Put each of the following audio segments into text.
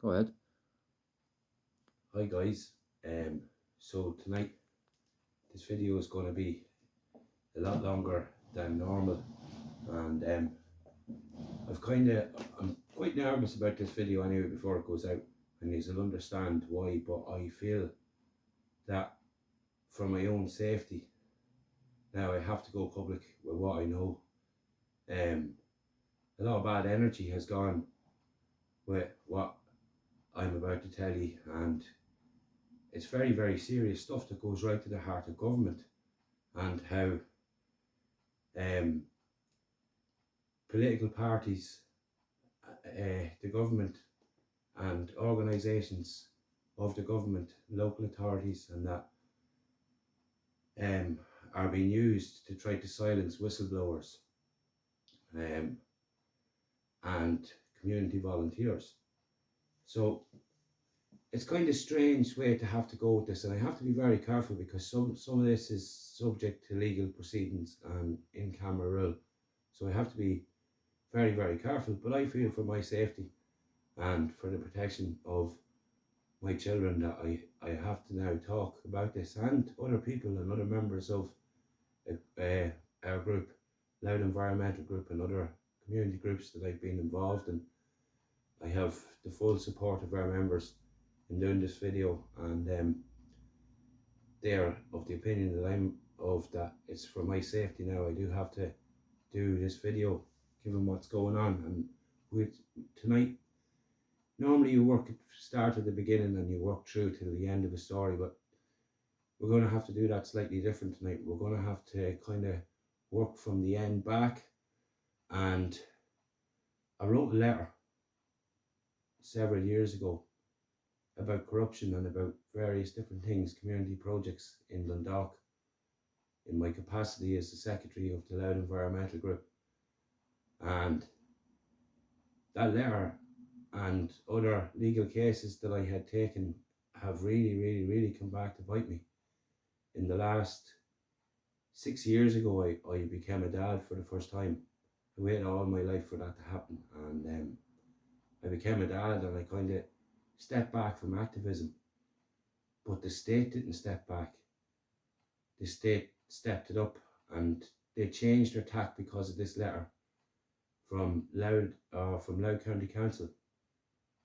Go ahead. Hi guys, so tonight this video is going to be a lot longer than normal, and I'm quite nervous about this video anyway before it goes out, and you'll understand why. But I feel that for my own safety now I have to go public with what I know. Um, a lot of bad energy has gone with what I'm about to tell you, and it's very, very serious stuff that goes right to the heart of government and how um, political parties, the government, and organisations of the government, local authorities, and that are being used to try to silence whistleblowers um, and community volunteers. So it's kind of strange way to have to go with this, and I have to be very careful because some of this is subject to legal proceedings and in camera rule. So I have to be very, very careful. But I feel for my safety and for the protection of my children that I have to now talk about this, and other people and other members of our group, Loud Environmental Group, and other community groups that I've been involved in. I have the full support of our members in doing this video, and they are of the opinion that I'm of, that it's for my safety now. I do have to do this video given what's going on, and with tonight, normally you start at the beginning and you work through till the end of a story, but we're going to have to do that slightly different tonight. We're going to have to kind of work from the end back. And I wrote a letter several years ago about corruption and about various different things, community projects in Dundalk, in my capacity as the secretary of the Loud Environmental Group. And that letter and other legal cases that I had taken have really come back to bite me. In the last 6 years ago, I became a dad for the first time. I waited all my life for that to happen, and I became a dad, and I kind of stepped back from activism. But the state didn't step back. The state stepped it up, and they changed their tack because of this letter from Loud County Council,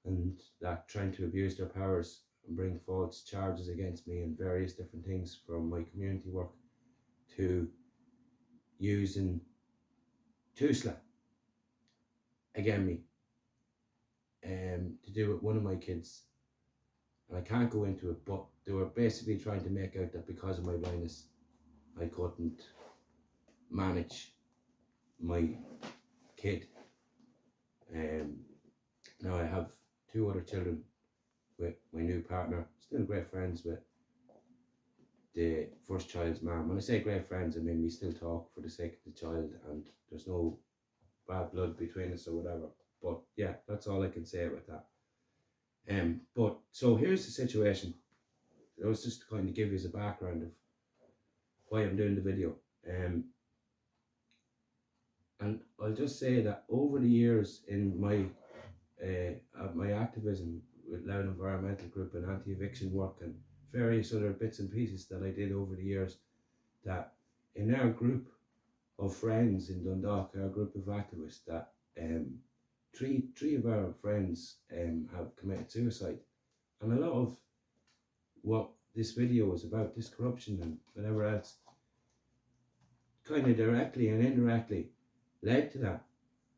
and that trying to abuse their powers and bring false charges against me and various different things from my community work, to using Tusla again me to do with one of my kids. And I can't go into it, but they were basically trying to make out that because of my blindness I couldn't manage my kid. Now I have 2 other children with my new partner, still great friends with the first child's mum. When I say great friends, I mean we still talk for the sake of the child, and there's no bad blood between us or whatever. But yeah, that's all I can say about that. But so here's the situation. It was just to kind of give you a background of why I'm doing the video. And I'll just say that over the years in my activism with Loud Environmental Group and anti-eviction work and various other bits and pieces that I did over the years, that in our group of friends in Dundalk, our group of activists, that three of our friends have committed suicide. And a lot of what this video is about, this corruption and whatever else, kind of directly and indirectly led to that.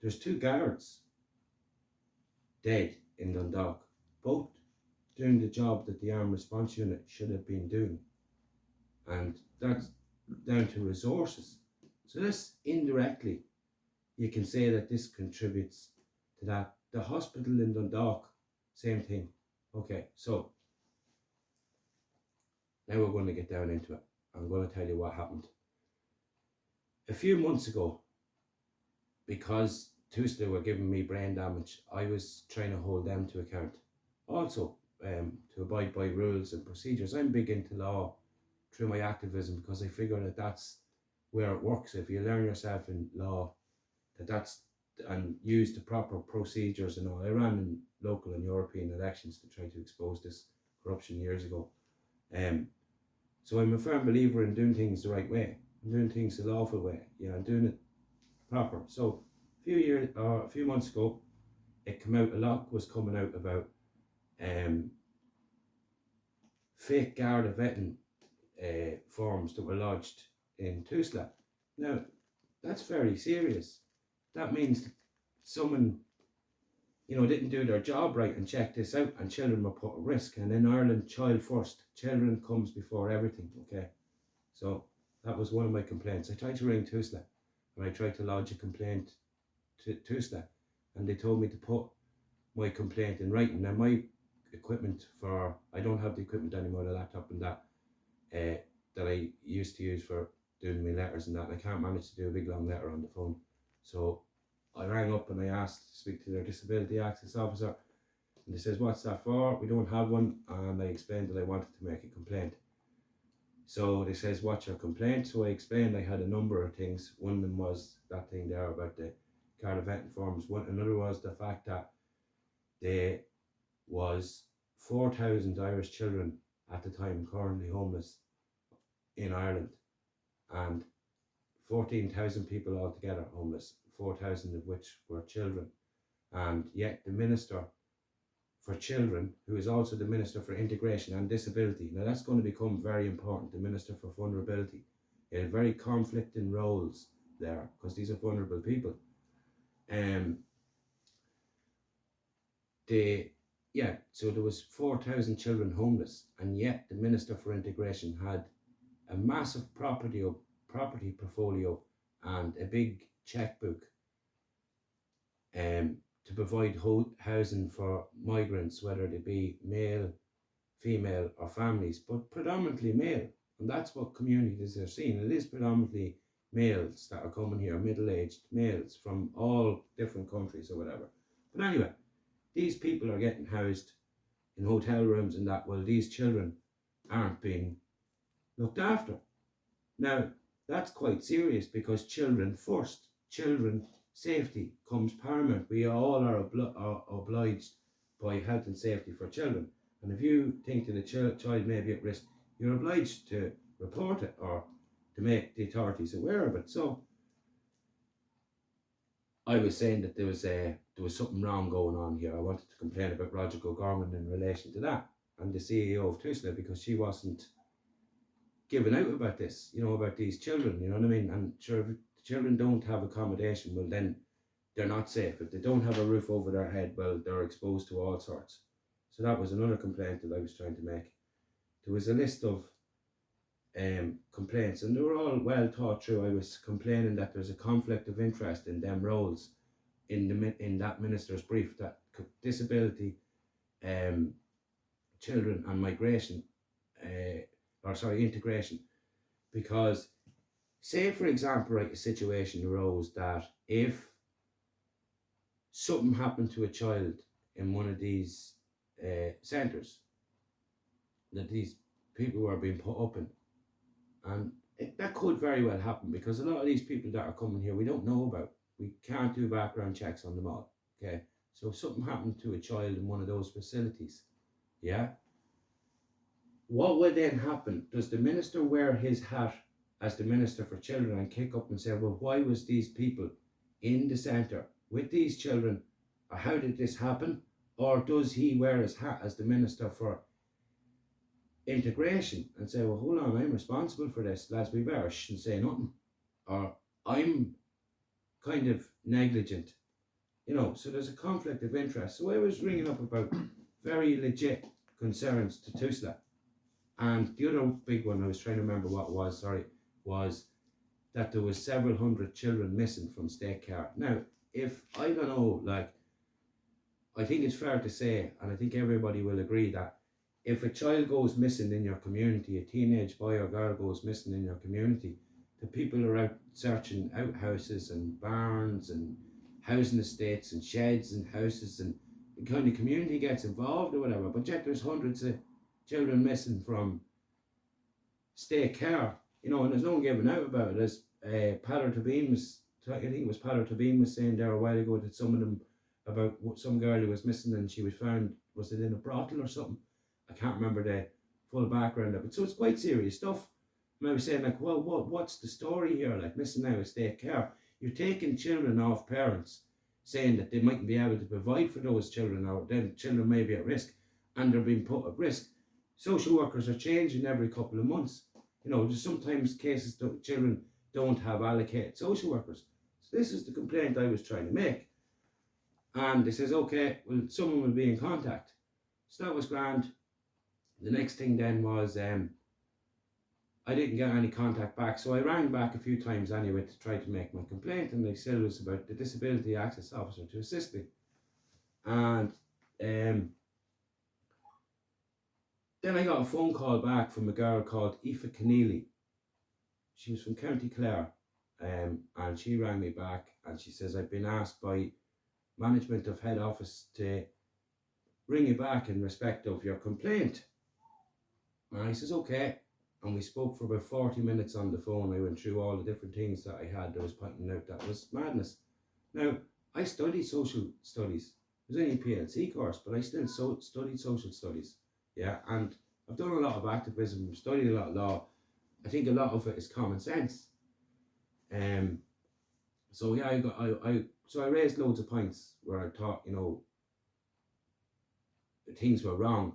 There's 2 guards dead in Dundalk, both doing the job that the armed response unit should have been doing. And that's down to resources. So this indirectly, you can say that this contributes to that. The hospital in Dundalk, same thing. Okay, so now we're going to get down into it. I'm going to tell you what happened. A few months ago, because Tuesday were giving me brain damage, I was trying to hold them to account. Also, to abide by rules and procedures. I'm big into law through my activism because I figure that that's where it works. If you learn yourself in law, that's and used the proper procedures and all. I ran in local and European elections to try to expose this corruption years ago. So I'm a firm believer in doing things the right way, and doing things the lawful way, and doing it proper. So a few months ago, it came out, a lot was coming out about fake Garda vetting forms that were lodged in Tusla. Now, that's very serious. That means that someone, didn't do their job right and check this out, and children were put at risk. And in Ireland, child first. Children comes before everything, okay? So that was one of my complaints. I tried to ring Tusla, and I tried to lodge a complaint to Tusla, and they told me to put my complaint in writing. Now, my equipment I don't have the equipment anymore, the laptop and that I used to use for doing my letters and that, and I can't manage to do a big long letter on the phone. So I rang up and I asked to speak to their disability access officer, and they says, "What's that for? We don't have one." And I explained that I wanted to make a complaint. So they says, "What's your complaint?" So I explained I had a number of things. One of them was that thing there about the card vetting forms. Another was the fact that there was 4,000 Irish children at the time currently homeless in Ireland, and 14,000 people altogether homeless, 4,000 of which were children. And yet the Minister for Children, who is also the Minister for Integration and Disability, now that's going to become very important, the Minister for Vulnerability. They have very conflicting roles there, because these are vulnerable people. So there was 4,000 children homeless, and yet the Minister for Integration had a massive property portfolio and a big checkbook to provide housing for migrants, whether they be male, female or families, but predominantly male. And that's what communities are seeing. It is predominantly males that are coming here, middle-aged males from all different countries or whatever. But anyway, these people are getting housed in hotel rooms and that, while these children aren't being looked after. Now, that's quite serious, because children first. Children safety comes paramount. We all are obliged by health and safety for children. And if you think that a child may be at risk, you're obliged to report it or to make the authorities aware of it. So I was saying that there was something wrong going on here. I wanted to complain about Roderic in relation to that, and the CEO of Tusla, because she wasn't giving out about this, about these children, you know what I mean? And sure, if the children don't have accommodation, well then they're not safe. If they don't have a roof over their head, well, they're exposed to all sorts. So that was another complaint that I was trying to make. There was a list of complaints, and they were all well thought through. I was complaining that there's a conflict of interest in them roles in that minister's brief, that disability, children and migration, integration. Because say, for example, a situation arose that if something happened to a child in one of these centres that these people were being put up in, and that could very well happen, because a lot of these people that are coming here we don't know about. We can't do background checks on them all, okay? So if something happened to a child in one of those facilities, what would then happen? Does the minister wear his hat as the Minister for Children and kick up and say, well, why was these people in the centre with these children, or how did this happen? Or does he wear his hat as the Minister for Integration and say, well, hold on, I'm responsible for this, lads, we better shouldn't say nothing, or I'm kind of negligent, so there's a conflict of interest. So I was ringing up about very legit concerns to Tusla. And the other big one, I was trying to remember what it was, was that there was several hundred children missing from state care. Now, I think it's fair to say, and I think everybody will agree, that if a child goes missing in your community, a teenage boy or girl goes missing in your community, the people are out searching outhouses and barns and housing estates and sheds and houses, and the kind of community gets involved or whatever. But yet there's hundreds of children missing from state care, and there's no one giving out about it. As Padder Tabeen was I think it was Paolo Tobin was saying there a while ago that some of them about some girl who was missing and she was found, was it in a brothel or something? I can't remember the full background of it. So it's quite serious stuff. And I was saying like, well, what's the story here? Like missing out of state care. You're taking children off parents, saying that they mightn't be able to provide for those children, or then children may be at risk, and they're being put at risk. Social workers are changing every couple of months. You know, there's sometimes cases that children don't have allocated social workers. So this is the complaint I was trying to make. And they says, okay, well, someone will be in contact. So that was grand. The next thing then was I didn't get any contact back, so I rang back a few times anyway to try to make my complaint, and they said it was about the disability access officer to assist me. And then I got a phone call back from a girl called Aoife Keneally. She was from County Clare, and she rang me back and she says, I've been asked by management of head office to ring you back in respect of your complaint. And I says, okay. And we spoke for about 40 minutes on the phone. I went through all the different things that I had that was pointing out that was madness. Now, I studied social studies. It was only a PLC course, but I still studied social studies. Yeah, and I've done a lot of activism, studied a lot of law. I think a lot of it is common sense. So yeah, I raised loads of points where I thought, you know, things were wrong.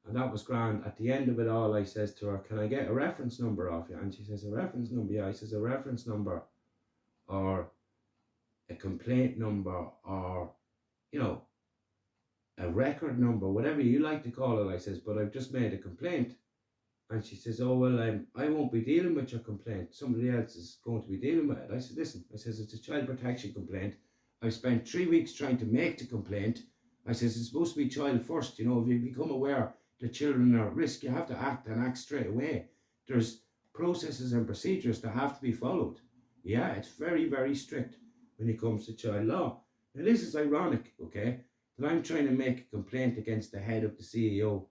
And that was grand. At the end of it all, I says to her, can I get a reference number off you? And she says, a reference number? Yeah. I says, a reference number or a complaint number or, you know, a record number, whatever you like to call it. I says, but I've just made a complaint. And she says, oh, well, I won't be dealing with your complaint. Somebody else is going to be dealing with it. I said, listen, I says, it's a child protection complaint. I've spent 3 weeks trying to make the complaint. I says, it's supposed to be child first. You know, if you become aware the children are at risk, you have to act and act straight away. There's processes and procedures that have to be followed. Yeah, it's very, very strict when it comes to child law. Now this is ironic, okay, that I'm trying to make a complaint against the head of the CEO,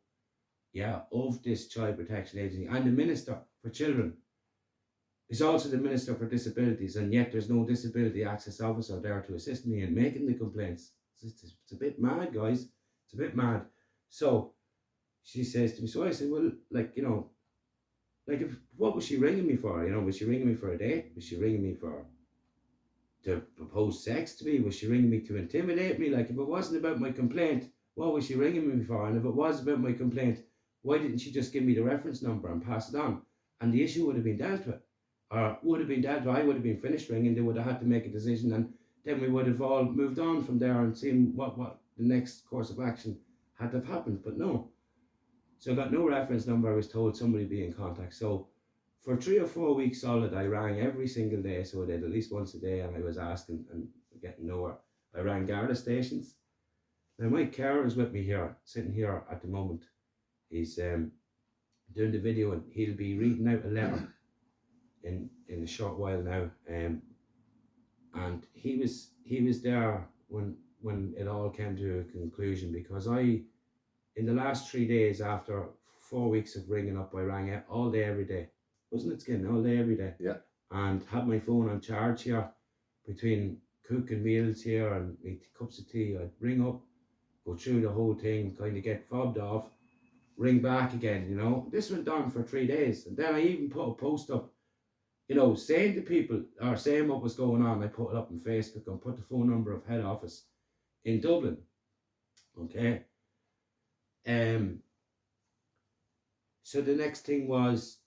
yeah, of this child protection agency, and the Minister for Children is also the Minister for Disabilities, and yet there's no disability access officer there to assist me in making the complaints. It's a bit mad, guys. It's a bit mad. So she says to me, so I said, well, like, you know, like, what was she ringing me for? You know, was she ringing me for a date? Was she ringing me to propose sex to me? Was she ringing me to intimidate me? Like, if it wasn't about my complaint, what was she ringing me for? And if it was about my complaint, why didn't she just give me the reference number and pass it on? And the issue would have been dealt with. Or would have been dealt with. I would have been finished ringing. They would have had to make a decision, and then we would have all moved on from there and seen what the next course of action had to have happened. But no. So I got no reference number. I was told somebody would be in contact. So for 3 or 4 weeks solid, I rang every single day. So I did at least once a day, and I was asking and getting nowhere. I rang Garda stations. Now my carer is with me here, sitting here at the moment. He's doing the video, and he'll be reading out a letter in a short while now. And he was there when it all came to a conclusion, because in the last 3 days, after 4 weeks of ringing up, I rang it all day, every day. Wasn't it, Skin? All day, every day. Yeah. And had my phone on charge here, between cooking meals here and cups of tea. I'd ring up, go through the whole thing, kind of get fobbed off, ring back again, you know. This went on for 3 days. And then I even put a post up, you know, saying to people, or saying what was going on. I put it up on Facebook and put the phone number of head office in Dublin. Okay. So the next thing was,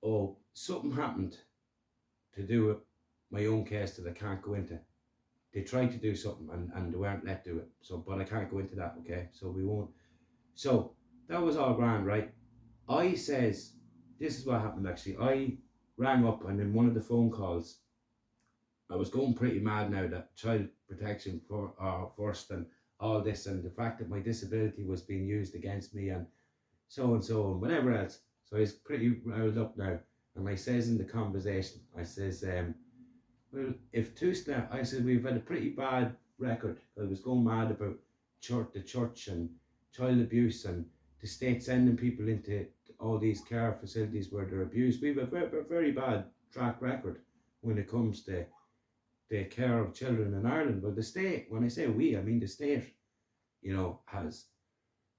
oh, something happened to do with my own case that I can't go into. They tried to do something and they weren't let do it. So, but I can't go into that, okay? So we won't. So that was all grand, right? I says, this is what happened actually. I rang up, and in one of the phone calls, I was going pretty mad now that child protection first and all this, and the fact that my disability was being used against me and so and whatever else. So I was pretty riled up now, and I says in the conversation, I says, well, if Tuesday, I said, we've had a pretty bad record. I was going mad about the church and child abuse, and the state sending people into all these care facilities where they're abused. We have a very, very bad track record when it comes to the care of children in Ireland. Well, the state, when I say we, I mean the state, has.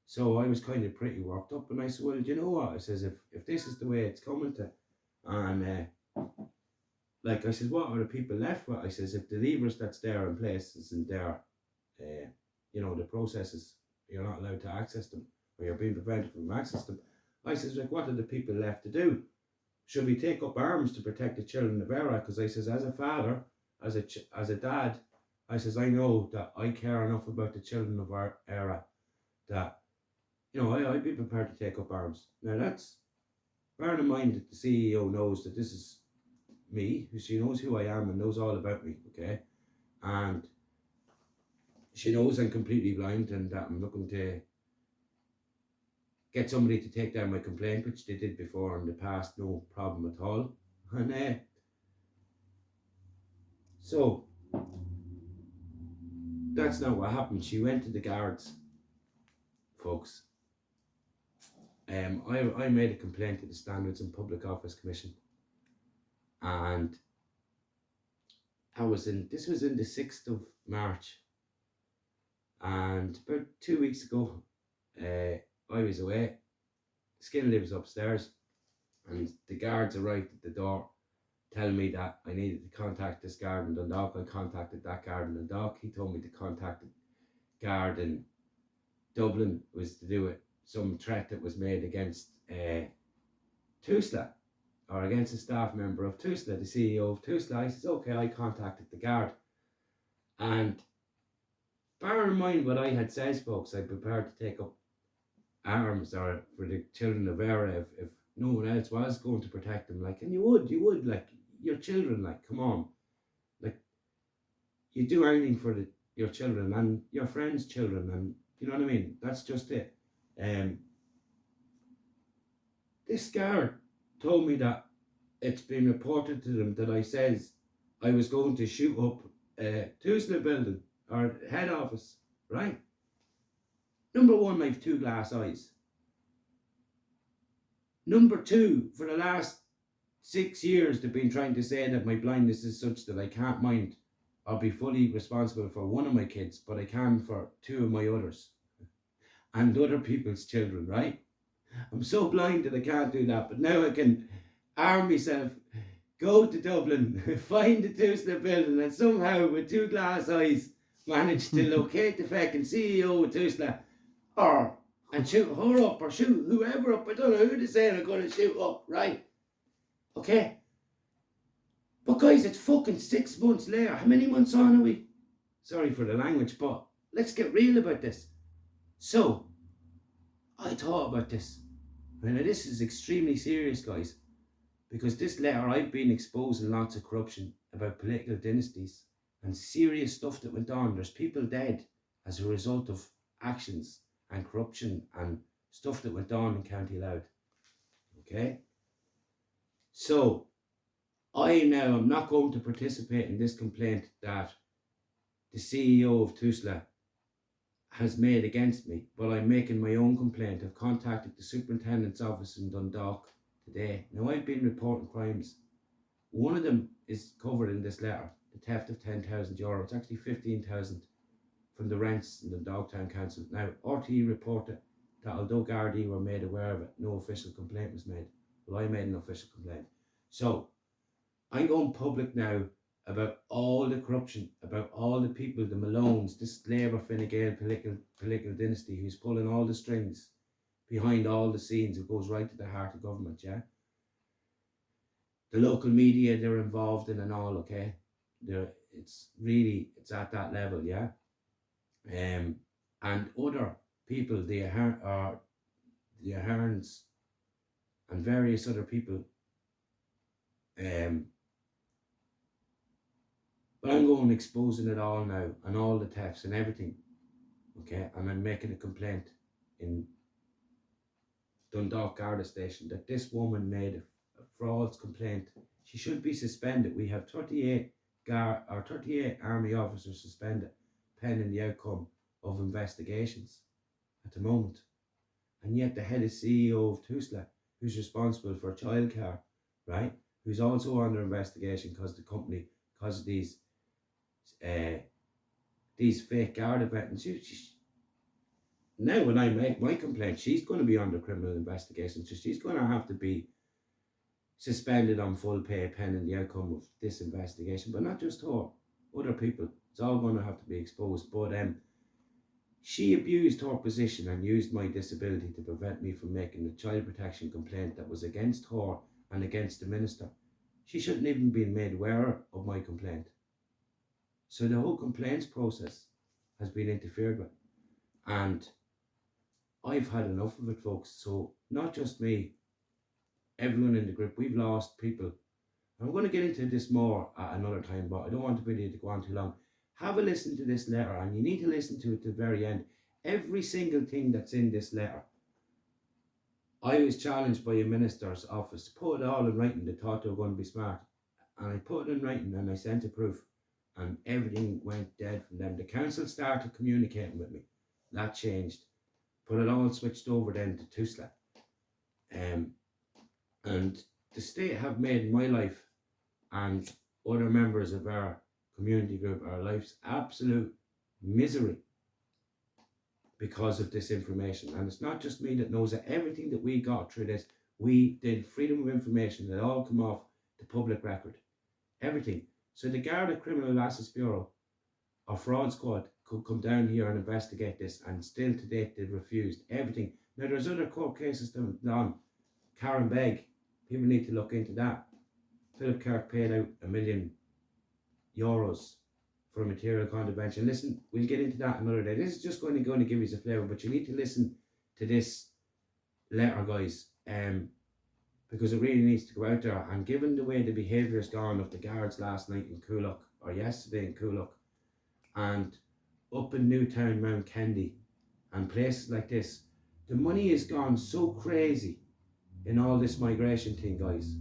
So I was kind of pretty worked up, and I said, well, you know what? I says, if this is the way it's coming to, and like I said, what are the people left with? I says, if the levers that's there in place isn't there, the processes, you're not allowed to access them, or you're being prevented from access them. I says, like, what are the people left to do? Should we take up arms to protect the children of Era? Because I says, as a father, as a dad, I says, I know that I care enough about the children of our Era that, I'd be prepared to take up arms. Now that's, bearing in mind that the CEO knows that this is me, she knows who I am and knows all about me, okay? And she knows I'm completely blind and that I'm looking to get somebody to take down my complaint, which they did before in the past, no problem at all. And so that's not what happened. She went to the guards, folks. I made a complaint to the Standards and Public Office Commission, and this was in the 6th of March, and about 2 weeks ago, I was away. Skin lives upstairs, and the guards arrived at the door telling me that I needed to contact this guard in Dundalk. I contacted that guard in Dundalk. He told me to contact the guard in Dublin. It was to do with some threat that was made against Tusla, or against a staff member of Tusla, the CEO of Tusla. I says, okay, I contacted the guard. And bear in mind what I had said, folks, I'm prepared to take up arms or for the children of Era if no one else was going to protect them. Like, and you would, like, your children, like, come on. Like, you do anything for your children and your friends' children, and you know what I mean? That's just it. This guard told me that it's been reported to them that I says I was going to shoot up Tusla building or head office, right? Number one, I have 2 glass eyes. Number 2, for the last 6 years, they've been trying to say that my blindness is such that I can't mind or be fully responsible for one of my kids, but I can for 2 of my others and other people's children, right? I'm so blind that I can't do that, but now I can arm myself, go to Dublin, find the Tusla building, and somehow with 2 glass eyes manage to locate the fucking CEO of Tusla, and shoot her up or shoot whoever up. I don't know who they're saying are going to shoot up, right? Okay? But guys, it's fucking 6 months later. How many months on are we? Sorry for the language, but let's get real about this. So, I thought about this. Now, this is extremely serious, guys, because this letter, I've been exposing lots of corruption about political dynasties and serious stuff that went on. There's people dead as a result of actions and corruption and stuff that went on in County Louth. Okay? So, I now am not going to participate in this complaint that the CEO of Tusla has made against me, but I'm making my own complaint. I've contacted the Superintendent's office in Dundalk today. Now, I've been reporting crimes. One of them is covered in this letter, the theft of €10,000. It's actually 15,000 from the rents in the Dundalk Town Council. Now, RTE reported that although Gardaí were made aware of it, no official complaint was made. Well, I made an official complaint. So, I'm going public now about all the corruption, about all the people, the Malones, this Labour Fine Gael political dynasty who's pulling all the strings behind all the scenes. It goes right to the heart of government, yeah? The local media they're involved in and all, okay? It's at that level, yeah? And other people, the Ahern's and various other people, but I'm going exposing it all now, and all the thefts and everything, okay? And I'm making a complaint in Dundalk Garda Station that this woman made a false complaint. She should be suspended. We have 38 army officers suspended pending the outcome of investigations at the moment. And yet the head of CEO of Tusla, who's responsible for childcare, right, who's also under investigation because the company, because of uh, these fake guard events. Now, when I make my complaint, she's going to be under criminal investigation, so she's going to have to be suspended on full pay pending the outcome of this investigation. But not just her, other people. It's all going to have to be exposed. But she abused her position and used my disability to prevent me from making the child protection complaint that was against her and against the minister. She shouldn't even been made aware of my complaint. So the whole complaints process has been interfered with. And I've had enough of it, folks. So not just me, everyone in the group, we've lost people. I'm going to get into this more at another time, but I don't want the video to go on too long. Have a listen to this letter, and you need to listen to it to the very end. Every single thing that's in this letter, I was challenged by a minister's office to put it all in writing. They thought they were going to be smart. And I put it in writing and I sent a proof. And everything went dead from them. The council started communicating with me. That changed. But it all switched over then to TUSLA. And the state have made my life and other members of our community group, our life's absolute misery because of this information. And it's not just me that knows that everything that we got through this, we did freedom of information. It all come off the public record. Everything. So the Garda Criminal Assets Bureau or Fraud Squad could come down here and investigate this, and still to date they've refused everything. Now there's other court cases done. Karen Begg, people need to look into that. Philip Kirk paid out €1 million for a material contravention. Listen, we'll get into that another day. This is just going to give you a flavour, but you need to listen to this letter, guys, because it really needs to go out there. And given the way the behaviour has gone of the guards last night in Coolock, or yesterday in Coolock, and up in Newtown, Mount Kendi, and places like this, the money has gone so crazy in all this migration thing, guys.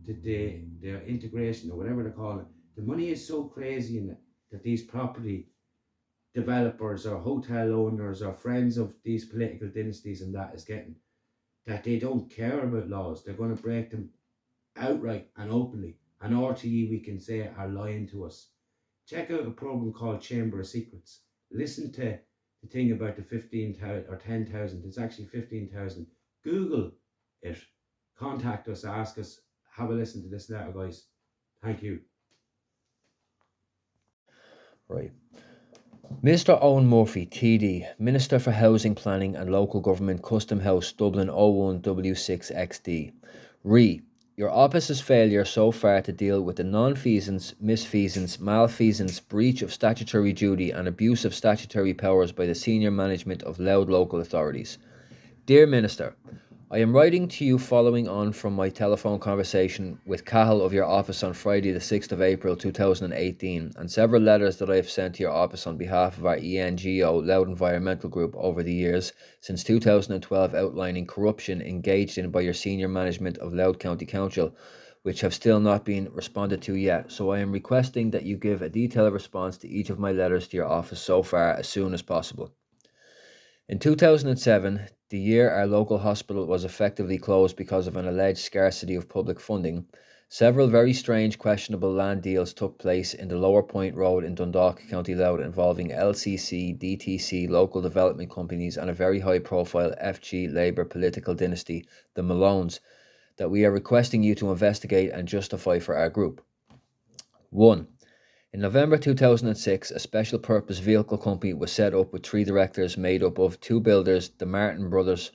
The integration, or whatever they're calling it. The money is so crazy in it that these property developers or hotel owners or friends of these political dynasties and that is getting, that they don't care about laws. They're going to break them outright and openly. And RTE, we can say, are lying to us. Check out a program called Chamber of Secrets. Listen to the thing about the 15,000 or 10,000. It's actually 15,000. Google it. Contact us, ask us, have a listen to this letter, guys. Thank you. Right. Mr. Owen Murphy, TD, Minister for Housing Planning and Local Government, Custom House, Dublin 01W6XD. Re. Your office's failure so far to deal with the non-feasance, misfeasance, malfeasance, breach of statutory duty and abuse of statutory powers by the senior management of Louth local authorities. Dear Minister, I am writing to you following on from my telephone conversation with Cahill of your office on Friday the 6th of April 2018 and several letters that I have sent to your office on behalf of our ENGO Louth Environmental Group over the years since 2012 outlining corruption engaged in by your senior management of Louth County Council, which have still not been responded to yet. So I am requesting that you give a detailed response to each of my letters to your office so far as soon as possible. In 2007, the year our local hospital was effectively closed because of an alleged scarcity of public funding, several very strange questionable land deals took place in the Lower Point Road in Dundalk, County Louth, involving LCC, DTC, local development companies and a very high-profile FG Labour political dynasty, the Malones, that we are requesting you to investigate and justify for our group. 1. In November 2006, a special purpose vehicle company was set up with 3 directors made up of 2 builders, the Martin brothers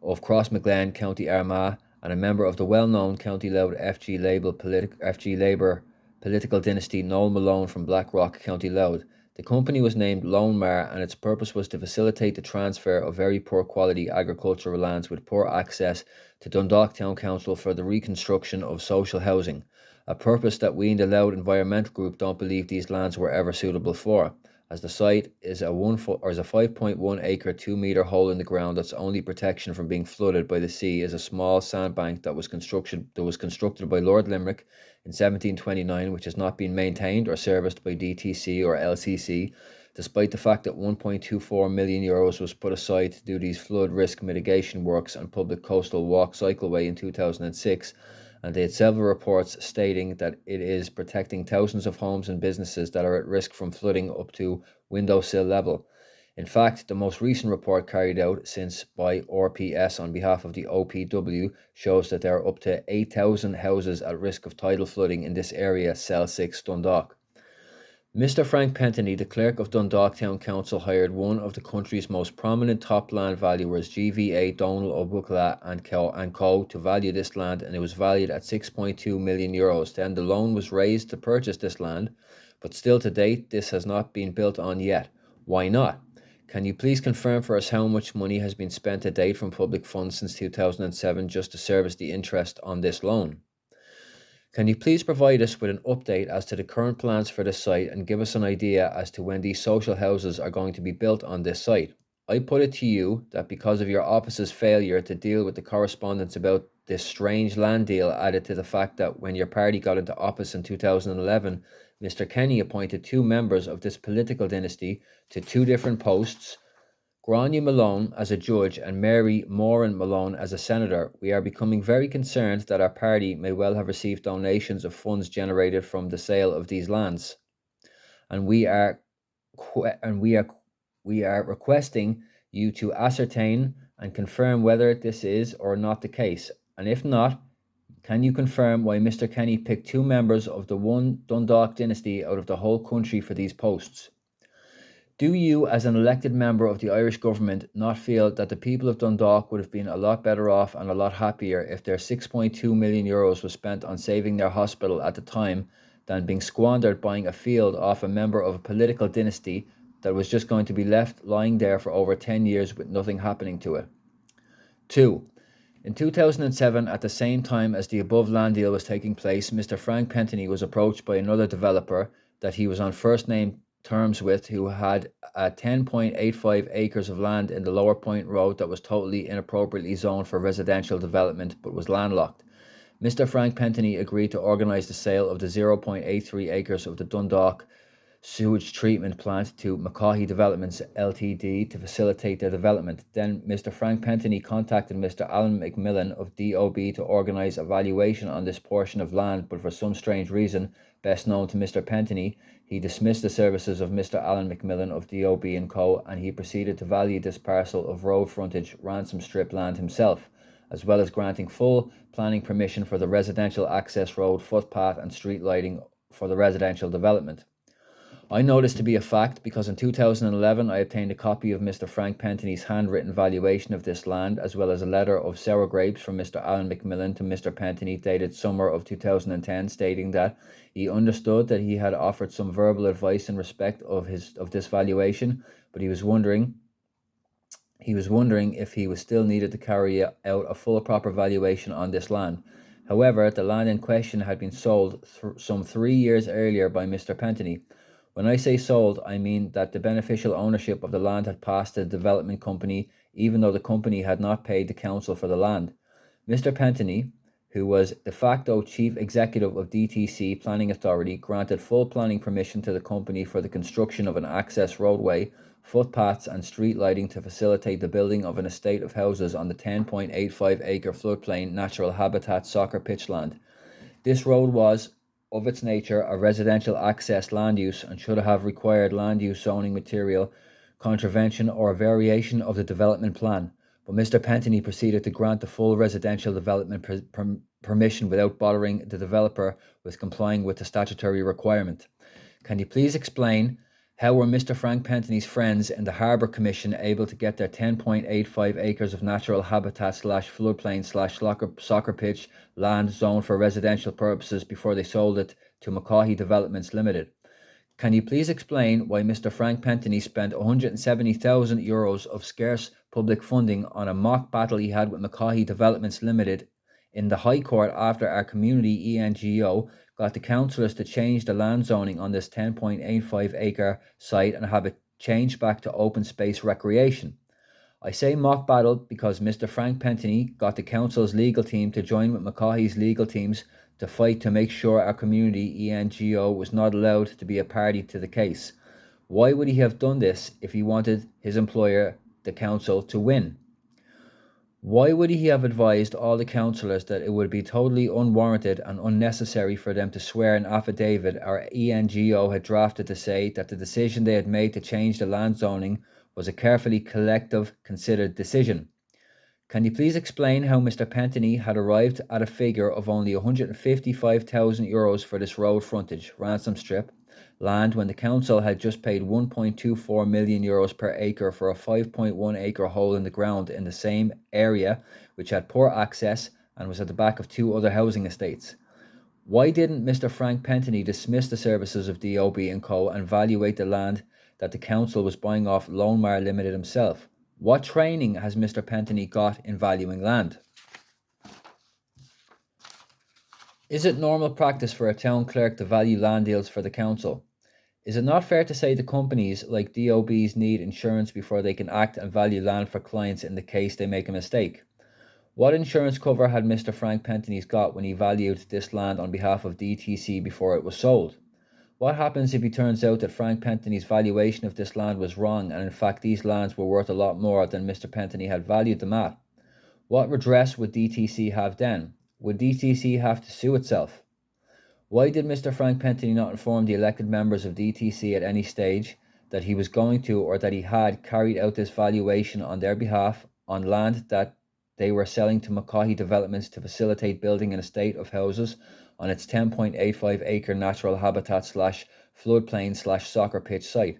of Crossmaglen, County Armagh, and a member of the well-known County Louth FG Labour political dynasty Noel Malone from Blackrock, County Louth. The company was named Lone Mar, and its purpose was to facilitate the transfer of very poor quality agricultural lands with poor access to Dundalk Town Council for the reconstruction of social housing, a purpose that we in the Louth Environmental Group don't believe these lands were ever suitable for, as the site is a 5.1 acre 2 metre hole in the ground that's only protection from being flooded by the sea is a small sandbank that was constructed by Lord Limerick in 1729, which has not been maintained or serviced by DTC or LCC, despite the fact that €1.24 million was put aside to do these flood risk mitigation works on public coastal walk cycleway in 2006, and they had several reports stating that it is protecting thousands of homes and businesses that are at risk from flooding up to windowsill level. In fact, the most recent report carried out since by RPS on behalf of the OPW shows that there are up to 8,000 houses at risk of tidal flooding in this area, Cell 6, Dundalk. Mr. Frank Pentony, the clerk of Dundalk Town Council, hired one of the country's most prominent top land valuers, GVA Donal O'Bucla and Co. to value this land, and it was valued at €6.2 million. Then the loan was raised to purchase this land, but still to date this has not been built on yet. Why not? Can you please confirm for us how much money has been spent to date from public funds since 2007 just to service the interest on this loan? Can you please provide us with an update as to the current plans for the site and give us an idea as to when these social houses are going to be built on this site? I put it to you that because of your office's failure to deal with the correspondence about this strange land deal, added to the fact that when your party got into office in 2011, Mr. Kenny appointed two members of this political dynasty to two different posts, Grania Malone as a judge and Mary Moran Malone as a senator, we are becoming very concerned that our party may well have received donations of funds generated from the sale of these lands, and we are requesting you to ascertain and confirm whether this is or not the case, and if not, can you confirm why Mr. Kenny picked two members of the one Dundalk dynasty out of the whole country for these posts? Do you, as an elected member of the Irish government, not feel that the people of Dundalk would have been a lot better off and a lot happier if their €6.2 million was spent on saving their hospital at the time than being squandered buying a field off a member of a political dynasty that was just going to be left lying there for over 10 years with nothing happening to it? 2. In 2007, at the same time as the above land deal was taking place, Mr. Frank Pentony was approached by another developer that he was on first name terms with, who had 10.85 acres of land in the Lower Point Road that was totally inappropriately zoned for residential development but was landlocked. Mr. Frank Pentony agreed to organise the sale of the 0.83 acres of the Dundalk sewage treatment plant to McCaughey Developments Ltd to facilitate their development. Then Mr. Frank Pentony contacted Mr. Alan McMillan of DOB to organise a valuation on this portion of land, but for some strange reason, best known to Mr. Pentony, he dismissed the services of Mr. Alan McMillan of DOB and Co., and he proceeded to value this parcel of road frontage ransom strip land himself, as well as granting full planning permission for the residential access road, footpath and street lighting for the residential development. I know this to be a fact because in 2011 I obtained a copy of Mr. Frank Pentony's handwritten valuation of this land, as well as a letter of sour grapes from Mr. Alan McMillan to Mr. Pentony dated summer of 2010, stating that he understood that he had offered some verbal advice in respect of this valuation, but he was wondering if he was still needed to carry out a full proper valuation on this land. However, the land in question had been sold some 3 years earlier by Mr. Pentony. When I say sold, I mean that the beneficial ownership of the land had passed to the development company, even though the company had not paid the council for the land. Mr. Pentony, who was de facto chief executive of DTC Planning Authority, granted full planning permission to the company for the construction of an access roadway, footpaths and street lighting to facilitate the building of an estate of houses on the 10.85 acre floodplain natural habitat soccer pitch land. This road was, of its nature, a residential access land use and should have required land use zoning material contravention or a variation of the development plan, but Mr. Pentony proceeded to grant the full residential development permission without bothering the developer with complying with the statutory requirement. Can you please explain how were Mr. Frank Pentony's friends in the Harbour Commission able to get their 10.85 acres of natural habitat floodplain soccer pitch land zoned for residential purposes before they sold it to McCaughey Developments Limited? Can you please explain why Mr. Frank Pentony spent €170,000 of scarce public funding on a mock battle he had with McCaughey Developments Limited in the High Court after our community ENGO got the councillors to change the land zoning on this 10.85 acre site and have it changed back to open space recreation? I say mock battle because Mr. Frank Pentony got the council's legal team to join with McCaughey's legal teams to fight to make sure our community ENGO was not allowed to be a party to the case. Why would he have done this if he wanted his employer, the council, to win? Why would he have advised all the councillors that it would be totally unwarranted and unnecessary for them to swear an affidavit our ENGO had drafted to say that the decision they had made to change the land zoning was a carefully collective considered decision? Can you please explain how Mr. Pentany had arrived at a figure of only €155,000 for this road frontage ransom strip land when the council had just paid €1.24 million per acre for a 5.1 acre hole in the ground in the same area which had poor access and was at the back of two other housing estates? Why didn't Mr. Frank Pentany dismiss the services of DOB and Co. and valuate the land that the council was buying off Lonemar Limited himself? What training has Mr. Pentany got in valuing land? Is it normal practice for a town clerk to value land deals for the council? Is it not fair to say the companies like DOBs need insurance before they can act and value land for clients in the case they make a mistake? What insurance cover had Mr. Frank Pentany's got when he valued this land on behalf of DTC before it was sold? What happens if it turns out that Frank Pentany's valuation of this land was wrong and in fact these lands were worth a lot more than Mr. Pentany had valued them at? What redress would DTC have then? Would DTC have to sue itself? Why did Mr. Frank Pentany not inform the elected members of DTC at any stage that he was going to or that he had carried out this valuation on their behalf on land that they were selling to Mulcahy Developments to facilitate building an estate of houses on its 10.85 acre natural habitat slash floodplain slash soccer pitch site?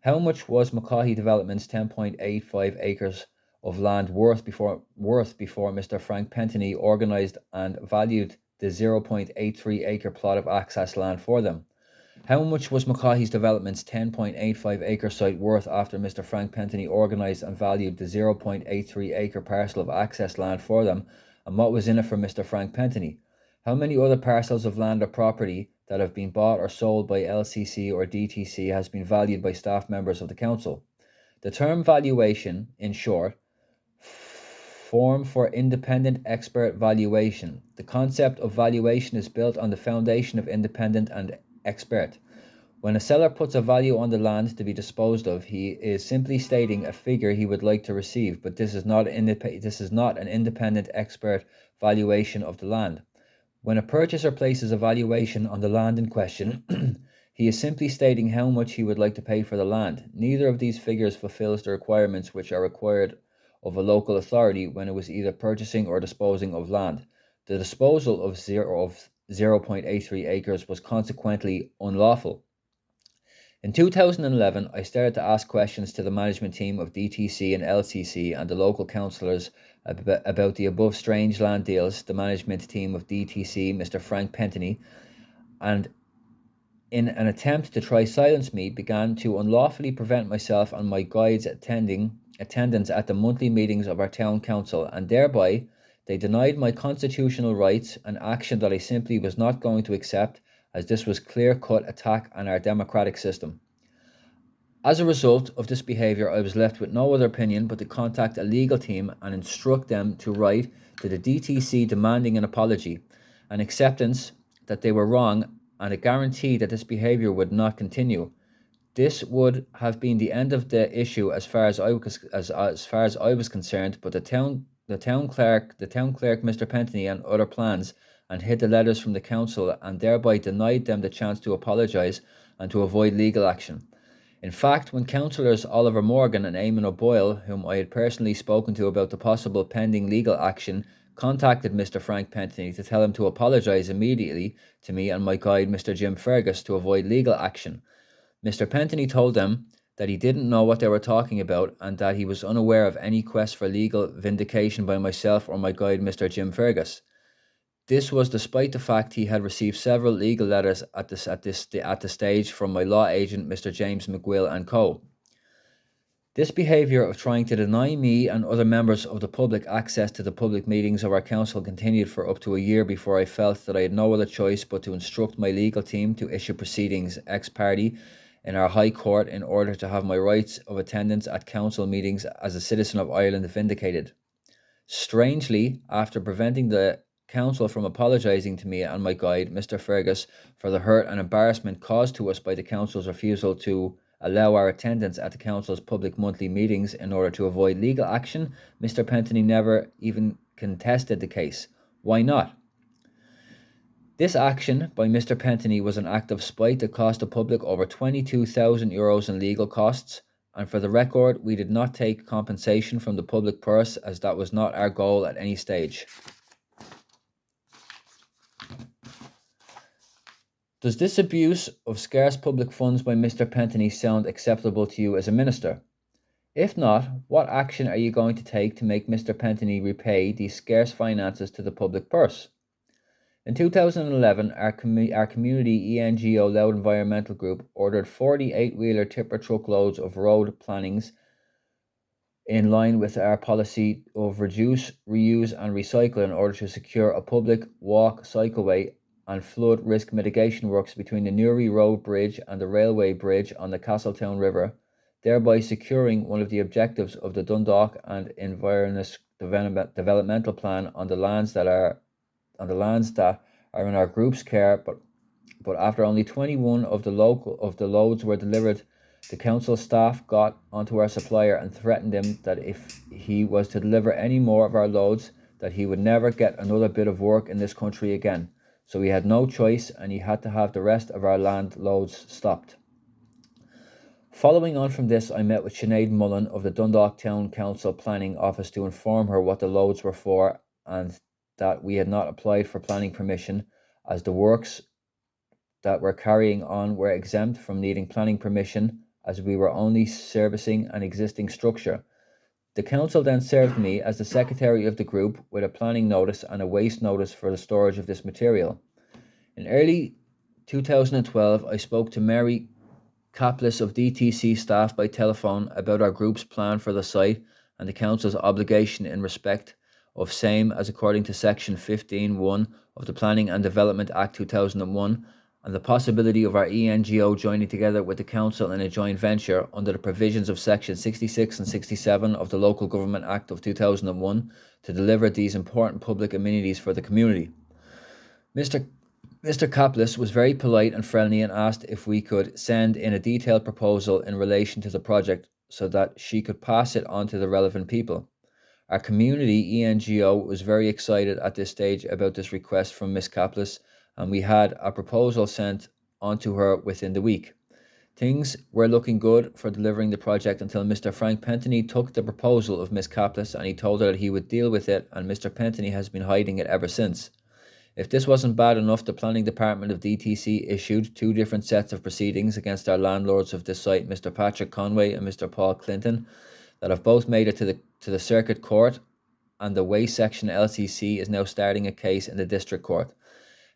How much was Mulcahy Developments' 10.85 acres of land worth before Mr. Frank Pentany organised and valued the 0.83 acre plot of access land for them? How much was Mulcahy's Development's 10.85 acre site worth after Mr. Frank Pentany organised and valued the 0.83 acre parcel of access land for them, and what was in it for Mr. Frank Pentany? How many other parcels of land or property that have been bought or sold by LCC or DTC has been valued by staff members of the council? The term valuation, in short, form for independent expert valuation. The concept of valuation is built on the foundation of independent and expert. When a seller puts a value on the land to be disposed of, he is simply stating a figure he would like to receive, but this is not an independent expert valuation of the land. When a purchaser places a valuation on the land in question, he is simply stating how much he would like to pay for the land. Neither of these figures fulfills the requirements which are required of a local authority when it was either purchasing or disposing of land. The disposal of 0.83 acres was consequently unlawful. In 2011, I started to ask questions to the management team of DTC and LCC and the local councillors about the above strange land deals. The management team of DTC, Mr. Frank Pentany, and in an attempt to try silence me, began to unlawfully prevent myself and my guides attendance at the monthly meetings of our town council, and thereby they denied my constitutional rights, an action that I simply was not going to accept, as this was clear-cut attack on our democratic system. As a result of this behaviour, I was left with no other opinion but to contact a legal team and instruct them to write to the DTC demanding an apology, an acceptance that they were wrong, and a guarantee that this behaviour would not continue. This would have been the end of the issue as far as I was concerned, but the town clerk, Mr. Pentany, and other plans and hid the letters from the council and thereby denied them the chance to apologise and to avoid legal action. In fact, when councillors Oliver Morgan and Eamon O'Boyle, whom I had personally spoken to about the possible pending legal action, contacted Mr. Frank Pentany to tell him to apologise immediately to me and my guide Mr. Jim Fergus to avoid legal action, Mr. Pentany told them that he didn't know what they were talking about and that he was unaware of any quest for legal vindication by myself or my guide Mr. Jim Fergus. This was despite the fact he had received several legal letters at the stage from my law agent Mr. James McGill and Co. This behaviour of trying to deny me and other members of the public access to the public meetings of our council continued for up to a year before I felt that I had no other choice but to instruct my legal team to issue proceedings ex parte in our High Court in order to have my rights of attendance at council meetings as a citizen of Ireland vindicated. Strangely, after preventing the council from apologising to me and my guide, Mr. Fergus, for the hurt and embarrassment caused to us by the council's refusal to allow our attendance at the Council's public monthly meetings in order to avoid legal action, Mr. Pentony never even contested the case. Why not? This action by Mr. Pentony was an act of spite that cost the public over €22,000 in legal costs, and for the record, we did not take compensation from the public purse as that was not our goal at any stage. Does this abuse of scarce public funds by Mr. Pentony sound acceptable to you as a minister? If not, what action are you going to take to make Mr. Pentony repay these scarce finances to the public purse? In 2011, our community ENGO Loud Environmental Group ordered 48-wheeler tipper truckloads of road plannings in line with our policy of reduce, reuse and recycle in order to secure a public walk, cycleway and flood risk mitigation works between the Newry Road Bridge and the railway bridge on the Castletown River, thereby securing one of the objectives of the Dundalk and Inverness Developmental Plan on the lands that are in our group's care, but after only 21 of the loads were delivered, the council staff got onto our supplier and threatened him that if he was to deliver any more of our loads, that he would never get another bit of work in this country again. So he had no choice and he had to have the rest of our land loads stopped. Following on from this, I met with Sinead Mullen of the Dundalk Town Council Planning Office to inform her what the loads were for and that we had not applied for planning permission as the works that were carrying on were exempt from needing planning permission as we were only servicing an existing structure. The council then served me as the secretary of the group with a planning notice and a waste notice for the storage of this material. In early 2012, I spoke to Mary Caplis of DTC staff by telephone about our group's plan for the site and the council's obligation in respect of same as according to section 15.1 of the Planning and Development Act 2001 and the possibility of our ENGO joining together with the council in a joint venture under the provisions of section 66 and 67 of the Local Government Act of 2001 to deliver these important public amenities for the community. Mr. Caplis was very polite and friendly and asked if we could send in a detailed proposal in relation to the project so that she could pass it on to the relevant people. Our community ENGO was very excited at this stage about this request from Ms. Caplis, and we had a proposal sent on to her within the week. Things were looking good for delivering the project until Mr. Frank Pentony took the proposal of Ms. Caplis and he told her that he would deal with it, and Mr. Pentony has been hiding it ever since. If this wasn't bad enough, the planning department of DTC issued 2 different sets of proceedings against our landlords of this site, Mr. Patrick Conway and Mr. Paul Clinton, that have both made it to the circuit court, and the Waste Section LCC is now starting a case in the district court.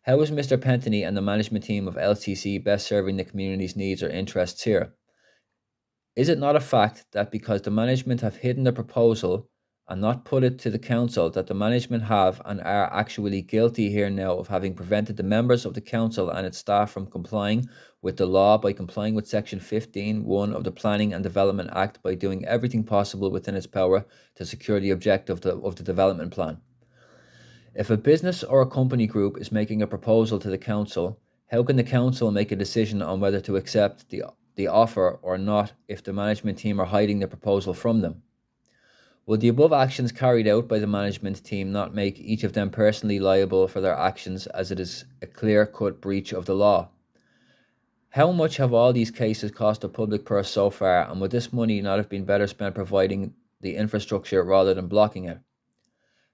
How is Mr. Pentony and the management team of LCC best serving the community's needs or interests here? Is it not a fact that because the management have hidden the proposal and not put it to the council, that the management have and are actually guilty here now of having prevented the members of the council and its staff from complying with the law by complying with section 15.1 of the Planning and Development Act by doing everything possible within its power to secure the objective of the development plan? If a business or a company group is making a proposal to the council, how can the council make a decision on whether to accept the offer or not if the management team are hiding the proposal from them? Will the above actions carried out by the management team not make each of them personally liable for their actions, as it is a clear-cut breach of the law? How much have all these cases cost the public purse so far, and would this money not have been better spent providing the infrastructure rather than blocking it?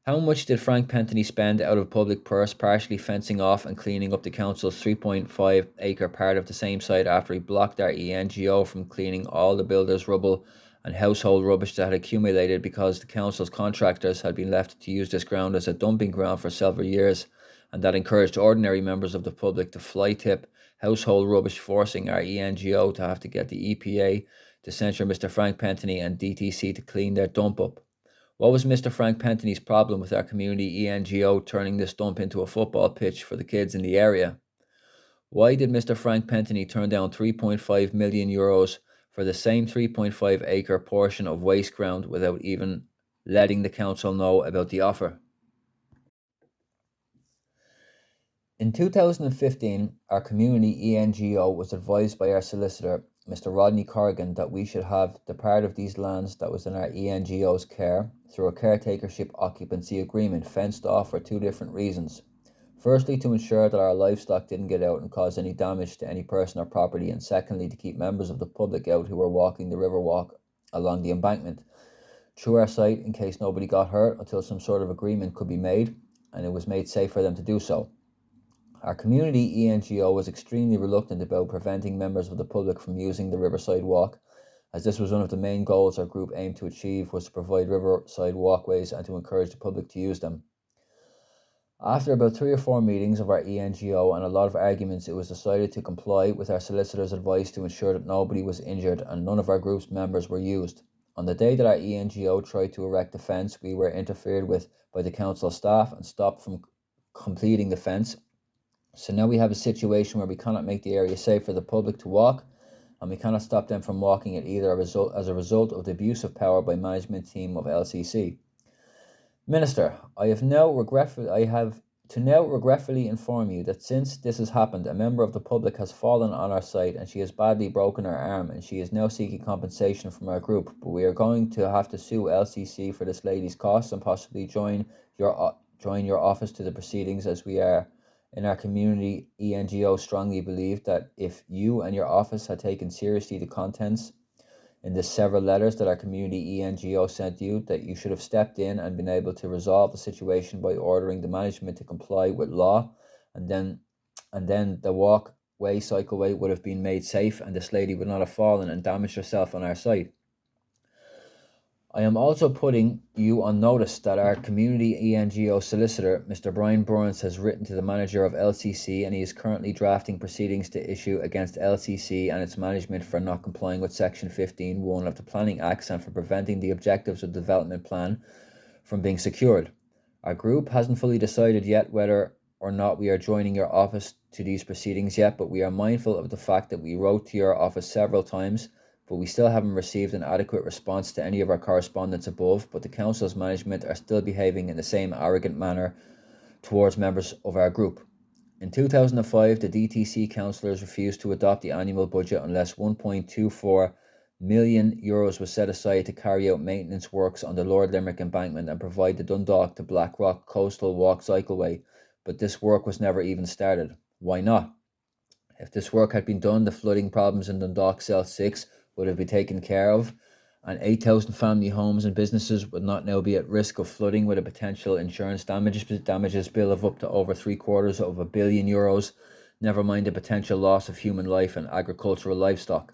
How much did Frank Pentony spend out of public purse partially fencing off and cleaning up the council's 3.5 acre part of the same site after he blocked our ENGO from cleaning all the builders' rubble and household rubbish that had accumulated because the council's contractors had been left to use this ground as a dumping ground for several years, and that encouraged ordinary members of the public to fly tip household rubbish, forcing our ENGO to have to get the EPA to censure Mr. Frank Pentony and DTC to clean their dump up? What was Mr. Frank Pentony's problem with our community ENGO turning this dump into a football pitch for the kids in the area? Why did Mr. Frank Pentony turn down €3.5 million for the same 3.5 acre portion of waste ground without even letting the council know about the offer? In 2015, our community ENGO was advised by our solicitor, Mr. Rodney Corrigan, that we should have the part of these lands that was in our ENGO's care through a caretakership occupancy agreement fenced off for two different reasons. Firstly, to ensure that our livestock didn't get out and cause any damage to any person or property, and secondly, to keep members of the public out who were walking the river walk along the embankment through our site in case nobody got hurt until some sort of agreement could be made and it was made safe for them to do so. Our community ENGO was extremely reluctant about preventing members of the public from using the riverside walk, as this was one of the main goals our group aimed to achieve, was to provide riverside walkways and to encourage the public to use them. After about 3 or 4 meetings of our ENGO and a lot of arguments, it was decided to comply with our solicitor's advice to ensure that nobody was injured and none of our group's members were used. On the day that our ENGO tried to erect the fence, we were interfered with by the council staff and stopped from completing the fence. So now we have a situation where we cannot make the area safe for the public to walk, and we cannot stop them from walking it either as a result of the abuse of power by management team of LCC. Minister, I have to now regretfully inform you that since this has happened, a member of the public has fallen on our site and she has badly broken her arm, and she is now seeking compensation from our group. But we are going to have to sue LCC for this lady's costs and possibly join your office to the proceedings, as we are in our community ENGO strongly believe that if you and your office had taken seriously the contents in the several letters that our community ENGO sent you, that you should have stepped in and been able to resolve the situation by ordering the management to comply with law, and then the walkway cycleway would have been made safe and this lady would not have fallen and damaged herself on our site. I am also putting you on notice that our community ENGO solicitor, Mr. Brian Burns, has written to the manager of LCC, and he is currently drafting proceedings to issue against LCC and its management for not complying with Section 15(1) of the Planning Acts and for preventing the objectives of the development plan from being secured. Our group hasn't fully decided yet whether or not we are joining your office to these proceedings yet, but we are mindful of the fact that we wrote to your office several times, but we still haven't received an adequate response to any of our correspondence above, but the council's management are still behaving in the same arrogant manner towards members of our group. In 2005, the DTC councillors refused to adopt the annual budget unless €1.24 million was set aside to carry out maintenance works on the Lord Limerick embankment and provide the Dundalk to Blackrock coastal walk cycleway, but this work was never even started. Why not? If this work had been done, the flooding problems in Dundalk Cell 6 would have been taken care of, and 8,000 family homes and businesses would not now be at risk of flooding with a potential insurance damages bill of up to over €750 million, never mind the potential loss of human life and agricultural livestock.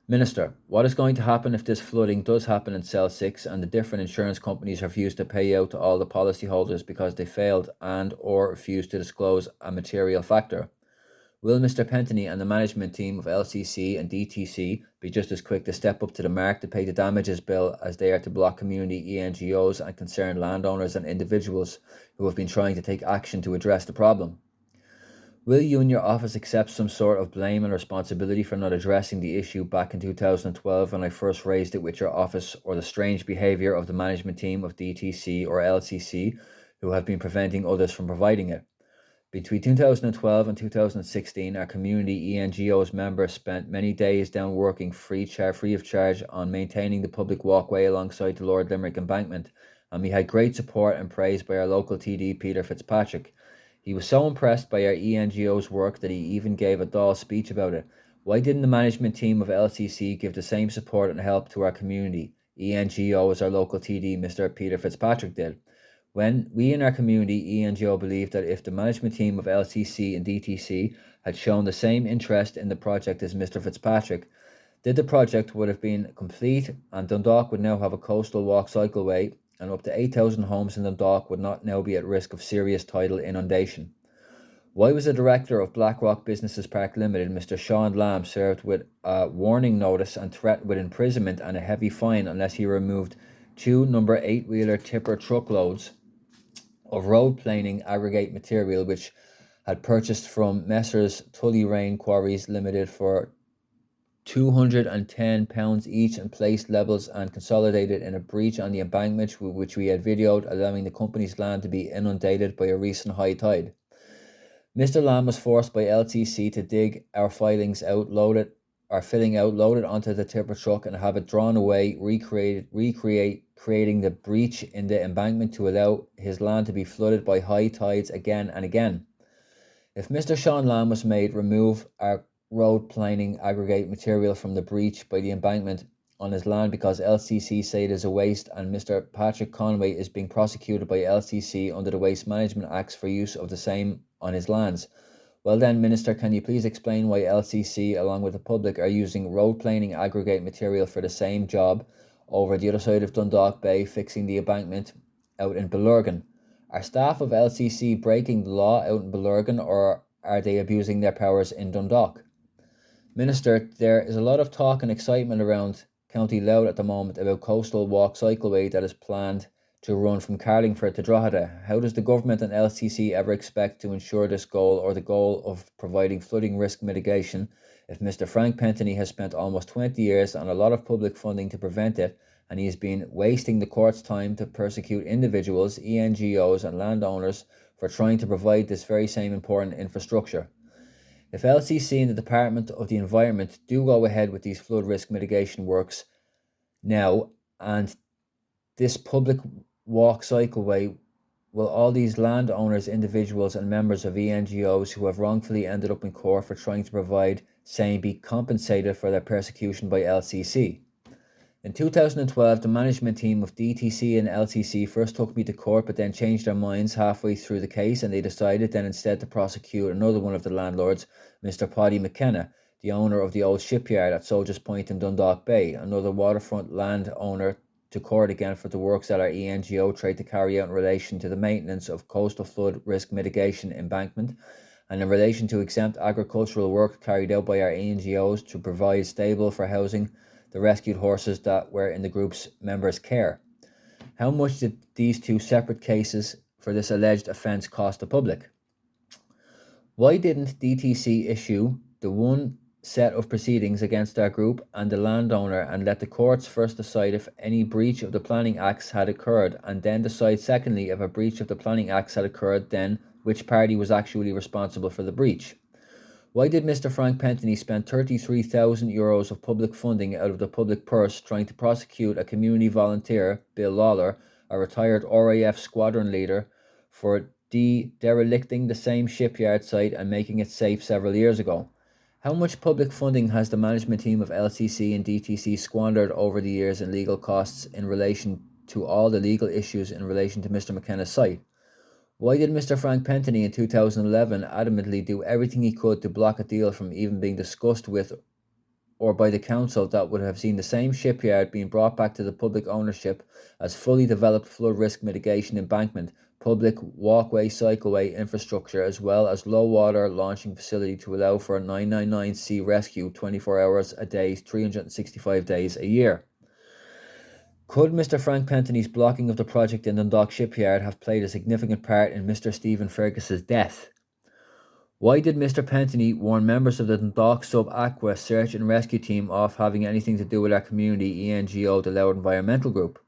Minister, what is going to happen if this flooding does happen in Cell 6 and the different insurance companies refuse to pay out to all the policyholders because they failed and or refused to disclose a material factor? Will Mr. Pentony and the management team of LCC and DTC be just as quick to step up to the mark to pay the damages bill as they are to block community ENGOs and concerned landowners and individuals who have been trying to take action to address the problem? Will you and your office accept some sort of blame and responsibility for not addressing the issue back in 2012 when I first raised it with your office, or the strange behaviour of the management team of DTC or LCC who have been preventing others from providing it? Between 2012 and 2016, our community ENGO's members spent many days down working free of charge on maintaining the public walkway alongside the Lord Limerick embankment, and we had great support and praise by our local TD Peter Fitzpatrick. He was so impressed by our ENGO's work that he even gave a Dáil speech about it. Why didn't the management team of LCC give the same support and help to our community ENGO as our local TD Mr. Peter Fitzpatrick did? When we in our community ENGO believed that if the management team of LCC and DTC had shown the same interest in the project as Mr. Fitzpatrick did, the project would have been complete and Dundalk would now have a coastal walk cycleway, and up to 8,000 homes in Dundalk would not now be at risk of serious tidal inundation. Why was the director of Blackrock Businesses Park Limited, Mr. Sean Lamb, served with a warning notice and threatened with imprisonment and a heavy fine unless he removed 2 number 8-wheeler tipper truckloads of road planing aggregate material which had purchased from Messrs. Tully Rain Quarries Limited for £210 each and placed levels and consolidated in a breach on the embankment which we had videoed, allowing the company's land to be inundated by a recent high tide? Mr. Lamb was forced by LTC to dig our filings out, load it are filling out, loaded onto the tipper truck, and have it drawn away, creating the breach in the embankment to allow his land to be flooded by high tides again and again. If Mr. Sean Lamb was made remove our road planing aggregate material from the breach by the embankment on his land because LCC say it is a waste, and Mr. Patrick Conway is being prosecuted by LCC under the Waste Management Acts for use of the same on his lands, well then, Minister, can you please explain why LCC, along with the public, are using road planing aggregate material for the same job over the other side of Dundalk Bay, fixing the embankment out in Bellurgan? Are staff of LCC breaking the law out in Bellurgan, or are they abusing their powers in Dundalk? Minister, there is a lot of talk and excitement around County Louth at the moment about coastal walk cycleway that is planned to run from Carlingford to Drogheda. How does the government and LCC ever expect to ensure this goal, or the goal of providing flooding risk mitigation, if Mr. Frank Pentony has spent almost 20 years on a lot of public funding to prevent it, and he has been wasting the court's time to persecute individuals, ENGOs and landowners for trying to provide this very same important infrastructure? If LCC and the Department of the Environment do go ahead with these flood risk mitigation works now, and this public walk cycleway, will all these landowners, individuals and members of ENGOs who have wrongfully ended up in court for trying to provide same be compensated for their persecution by LCC? In 2012, the management team of DTC and LCC first took me to court, but then changed their minds halfway through the case, and they decided then instead to prosecute another one of the landlords, Mr. Paddy McKenna, the owner of the old shipyard at Soldiers Point in Dundalk Bay, another waterfront landowner, to court again for the works that our ENGO tried to carry out in relation to the maintenance of coastal flood risk mitigation embankment, and in relation to exempt agricultural work carried out by our ENGOs to provide stable for housing the rescued horses that were in the group's members' care. How much did these two separate cases for this alleged offence cost the public? Why didn't DTC issue the one set of proceedings against our group and the landowner, and let the courts first decide if any breach of the Planning Acts had occurred, and then decide secondly if a breach of the Planning Acts had occurred, then which party was actually responsible for the breach? Why did Mr. Frank Pentony spend €33,000 of public funding out of the public purse trying to prosecute a community volunteer, Bill Lawler, a retired RAF squadron leader, for derelicting the same shipyard site and making it safe several years ago? How much public funding has the management team of LCC and DTC squandered over the years in legal costs in relation to all the legal issues in relation to Mr. McKenna's site? Why did Mr. Frank Pentony in 2011 adamantly do everything he could to block a deal from even being discussed with or by the council that would have seen the same shipyard being brought back to the public ownership as fully developed flood risk mitigation embankment, public walkway cycleway infrastructure, as well as low water launching facility to allow for a 999C rescue 24 hours a day, 365 days a year? Could Mr. Frank Pentony's blocking of the project in Dundalk Shipyard have played a significant part in Mr. Stephen Fergus's death? Why did Mr. Pentony warn members of the Dundalk Sub-Aqua search and rescue team off having anything to do with our community ENGO, the Louth Environmental Group?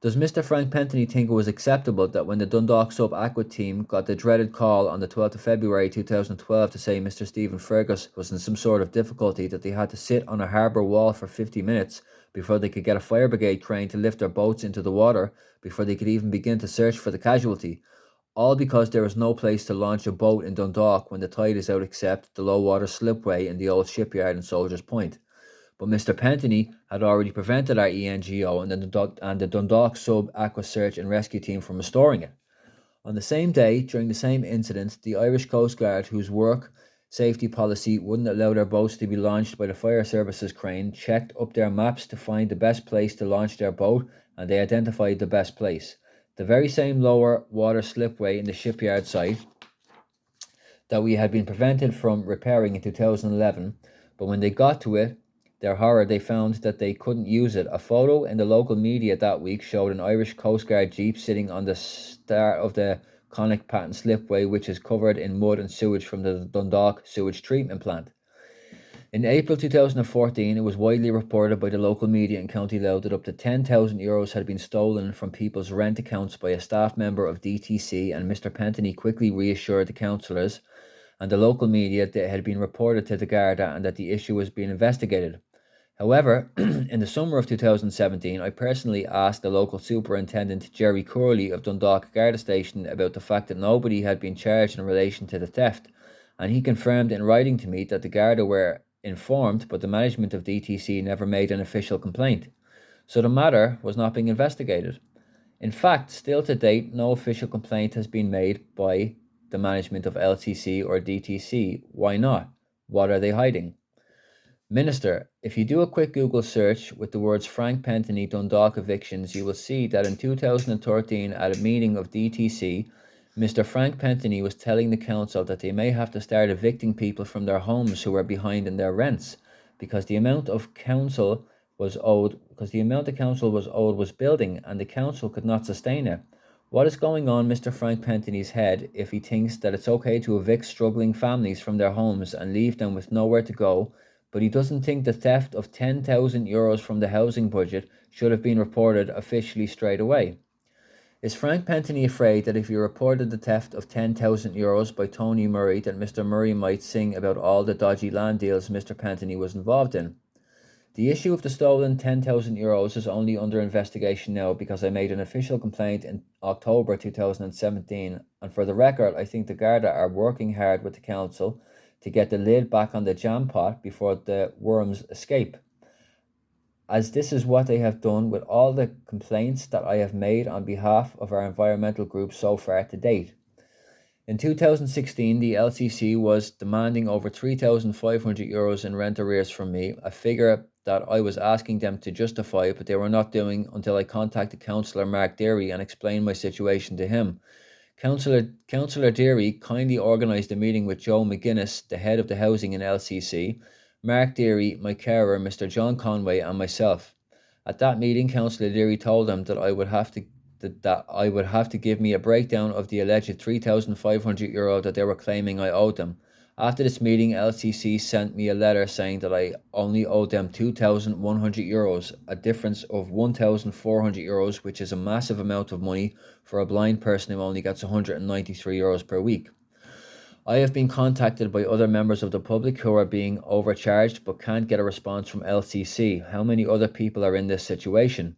Does Mr. Frank Pentony think it was acceptable that when the Dundalk Sub-Aqua team got the dreaded call on the 12th of February 2012 to say Mr. Stephen Fergus was in some sort of difficulty, that they had to sit on a harbour wall for 50 minutes before they could get a fire brigade crane to lift their boats into the water before they could even begin to search for the casualty? All because there was no place to launch a boat in Dundalk when the tide is out except the low water slipway in the old shipyard in Soldiers Point. But Mr. Pentony had already prevented our ENGO and the Dundalk Sub-Aqua Search and Rescue Team from restoring it. On the same day, during the same incident, the Irish Coast Guard, whose work safety policy wouldn't allow their boats to be launched by the fire services crane, checked up their maps to find the best place to launch their boat, and they identified the best place. The very same lower water slipway in the shipyard site that we had been prevented from repairing in 2011, but when they got to it, their horror, they found that they couldn't use it. A photo in the local media that week showed an Irish Coast Guard jeep sitting on the start of the Connacht Patent slipway, which is covered in mud and sewage from the Dundalk sewage treatment plant. In April 2014, it was widely reported by the local media in County Louth that up to €10,000 had been stolen from people's rent accounts by a staff member of DTC, and Mr. Pentony quickly reassured the councillors and the local media that it had been reported to the Garda and that the issue was being investigated. However, in the summer of 2017, I personally asked the local superintendent Jerry Curley of Dundalk Garda Station about the fact that nobody had been charged in relation to the theft, and he confirmed in writing to me that the Garda were informed, but the management of DTC never made an official complaint. So the matter was not being investigated. In fact, still to date, no official complaint has been made by the management of LCC or DTC. Why not? What are they hiding? Minister, if you do a quick Google search with the words Frank Pentony Dundalk evictions, you will see that in 2013, at a meeting of DTC, Mr. Frank Pentony was telling the council that they may have to start evicting people from their homes who are behind in their rents because the amount of council the council was owed was building and the council could not sustain it. What is going on Mr. Frank Pentony's head if he thinks that it's okay to evict struggling families from their homes and leave them with nowhere to go, but he doesn't think the theft of €10,000 from the housing budget should have been reported officially straight away? Is Frank Pentony afraid that if he reported the theft of €10,000 by Tony Murray, that Mr. Murray might sing about all the dodgy land deals Mr. Pentony was involved in? The issue of the stolen €10,000 is only under investigation now because I made an official complaint in October 2017, and for the record, I think the Garda are working hard with the council to get the lid back on the jam pot before the worms escape, as this is what they have done with all the complaints that I have made on behalf of our environmental group so far to date. In 2016, the LCC was demanding over €3,500 in rent arrears from me, a figure that I was asking them to justify, but they were not doing until I contacted Councillor Mark Deary and explained my situation to him. Councillor Deary kindly organised a meeting with Joe McGuinness, the head of the housing in LCC, Mark Deary, my carer, Mr. John Conway, and myself. At that meeting, Councillor Deary told them that I would have to give me a breakdown of the alleged €3,500 that they were claiming I owed them. After this meeting, LCC sent me a letter saying that I only owed them €2,100, a difference of €1,400, which is a massive amount of money for a blind person who only gets €193 per week. I have been contacted by other members of the public who are being overcharged but can't get a response from LCC. How many other people are in this situation?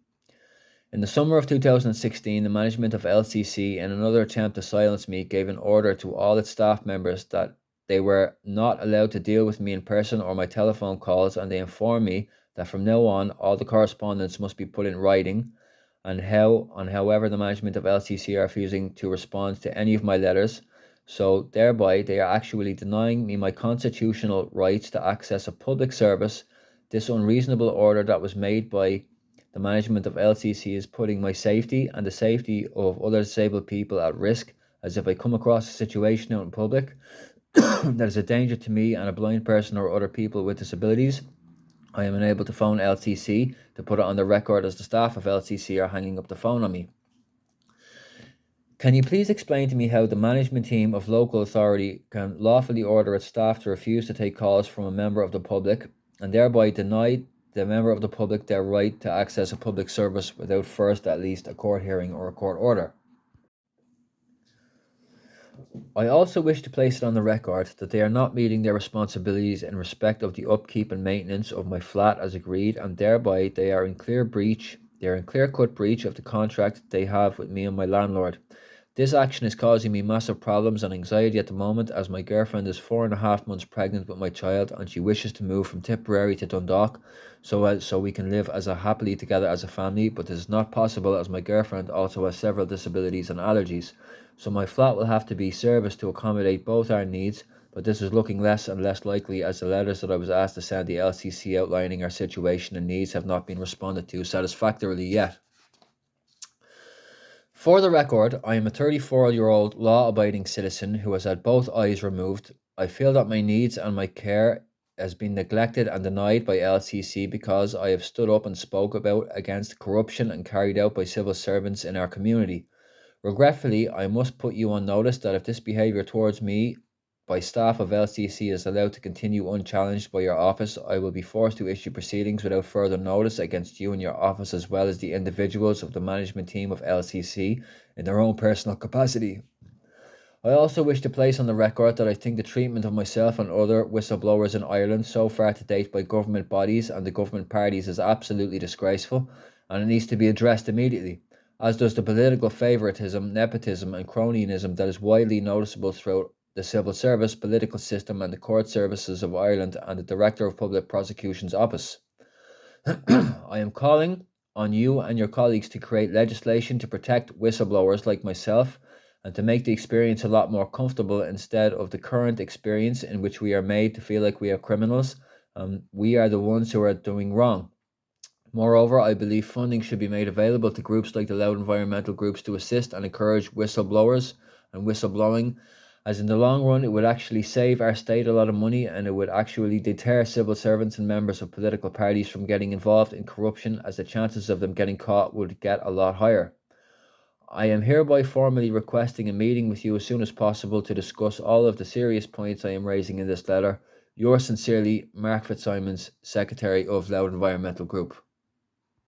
In the summer of 2016, the management of LCC, in another attempt to silence me, gave an order to all its staff members that they were not allowed to deal with me in person or my telephone calls, and they informed me that from now on all the correspondence must be put in writing, and however the management of LCC are refusing to respond to any of my letters, so thereby they are actually denying me my constitutional rights to access a public service. This unreasonable order that was made by the management of LCC is putting my safety and the safety of other disabled people at risk, as if I come across a situation out in public that is a danger to me and a blind person or other people with disabilities, I am unable to phone LCC to put it on the record as the staff of LCC are hanging up the phone on me. Can you please explain to me how the management team of local authority can lawfully order its staff to refuse to take calls from a member of the public and thereby deny the member of the public their right to access a public service without first at least a court hearing or a court order? I also wish to place it on the record that they are not meeting their responsibilities in respect of the upkeep and maintenance of my flat as agreed, and thereby they are in clear-cut breach of the contract they have with me and my landlord. This action is causing me massive problems and anxiety at the moment, as my girlfriend is 4.5 months pregnant with my child and she wishes to move from Tipperary to Dundalk so we can live as happily together as a family, but this is not possible as my girlfriend also has several disabilities and allergies. So my flat will have to be serviced to accommodate both our needs, but this is looking less and less likely as the letters that I was asked to send the LCC outlining our situation and needs have not been responded to satisfactorily yet. For the record, I am a 34-year-old law-abiding citizen who has had both eyes removed. I feel that my needs and my care has been neglected and denied by LCC because I have stood up and spoke about against corruption and carried out by civil servants in our community. Regretfully, I must put you on notice that if this behaviour towards me by staff of LCC is allowed to continue unchallenged by your office, I will be forced to issue proceedings without further notice against you and your office, as well as the individuals of the management team of LCC in their own personal capacity. I also wish to place on the record that I think the treatment of myself and other whistleblowers in Ireland so far to date by government bodies and the government parties is absolutely disgraceful, and it needs to be addressed immediately, as does the political favouritism, nepotism, and cronyism that is widely noticeable throughout the civil service, political system, and the court services of Ireland and the Director of Public Prosecution's office. I am calling on you and your colleagues to create legislation to protect whistleblowers like myself and to make the experience a lot more comfortable instead of the current experience in which we are made to feel like we are criminals. We are the ones who are doing wrong. Moreover, I believe funding should be made available to groups like the Loud Environmental Groups to assist and encourage whistleblowers and whistleblowing, as in the long run it would actually save our state a lot of money and it would actually deter civil servants and members of political parties from getting involved in corruption, as the chances of them getting caught would get a lot higher. I am hereby formally requesting a meeting with you as soon as possible to discuss all of the serious points I am raising in this letter. Yours sincerely, Mark Fitzsimons, Secretary of Loud Environmental Group.